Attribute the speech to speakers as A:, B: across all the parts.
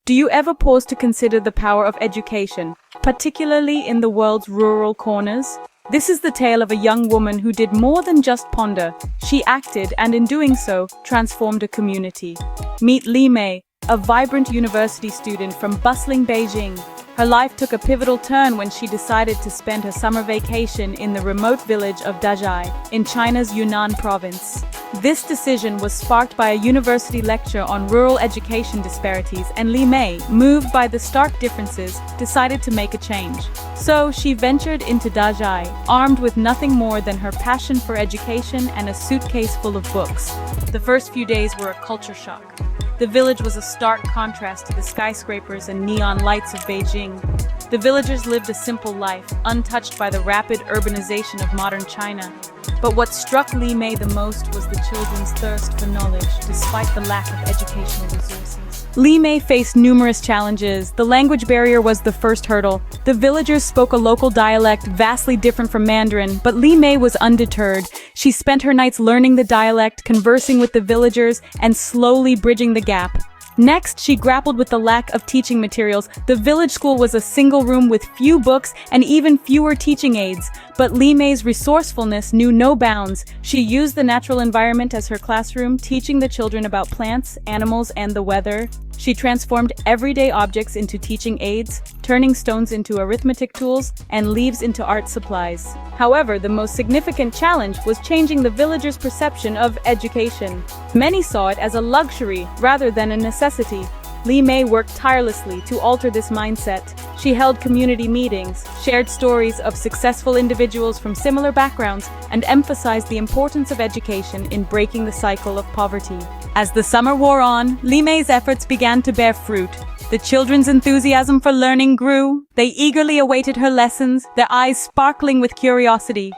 A: Do you ever pause to consider the power of education, particularly in the world's rural corners? This is the tale of a young woman who did more than just ponder. She acted, and in doing so, transformed a community. Meet Li Mei, a vibrant university student from bustling Beijing. Her life took a pivotal turn when she decided to spend her summer vacation in the remote village of Dazhai, in China's Yunnan province. This decision was sparked by a university lecture on rural education disparities, and Li Mei, moved by the stark differences, decided to make a change. So she ventured into Dazhai, armed with nothing more than her passion for education and a suitcase full of books. The first few days were a culture shock. The village was a stark contrast to the skyscrapers and neon lights of Beijing. The villagers lived a simple life, untouched by the rapid urbanization of modern China. But what struck Li Mei the most was the children's thirst for knowledge, despite the lack of educational resources. Li Mei faced numerous challenges. The language barrier was the first hurdle. The villagers spoke a local dialect vastly different from Mandarin, but Li Mei was undeterred. She spent her nights learning the dialect, conversing with the villagers, and slowly bridging the gap. Next, she grappled with the lack of teaching materials. The village school was a single room with few books and even fewer teaching aids. But Li Mei's resourcefulness knew no bounds. She used the natural environment as her classroom, teaching the children about plants, animals, and the weather. She transformed everyday objects into teaching aids, turning stones into arithmetic tools, and leaves into art supplies. However, the most significant challenge was changing the villagers' perception of education. Many saw it as a luxury rather than a necessity. Li Mei worked tirelessly to alter this mindset. She held community meetings, shared stories of successful individuals from similar backgrounds, and emphasized the importance of education in breaking the cycle of poverty. As the summer wore on, Li Mei's efforts began to bear fruit. The children's enthusiasm for learning grew. They eagerly awaited her lessons, their eyes sparkling with curiosity.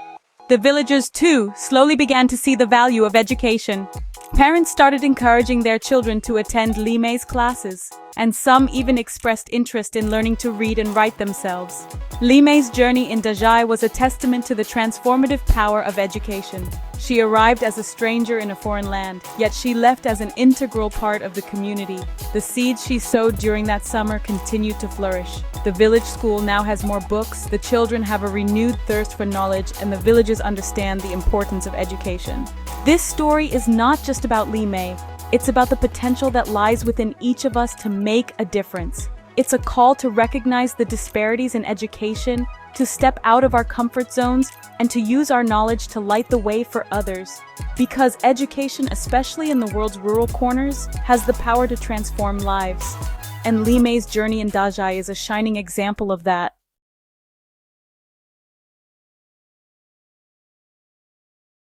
A: The villagers, too, slowly began to see the value of education. Parents started encouraging their children to attend Li Mei's classes, and some even expressed interest in learning to read and write themselves. Li Mei's journey in Dazhai was a testament to the transformative power of education. She arrived as a stranger in a foreign land, yet she left as an integral part of the community. The seeds she sowed during that summer continued to flourish. The village school now has more books, the children have a renewed thirst for knowledge, and the villagers understand the importance of education. This story is not just about Li Mei. It's about the potential that lies within each of us to make a difference. It's a call to recognize the disparities in education, to step out of our comfort zones, and to use our knowledge to light the way for others. Because education, especially in the world's rural corners, has the power to transform lives. And Li Mei's journey in Dazhai is a shining example of that.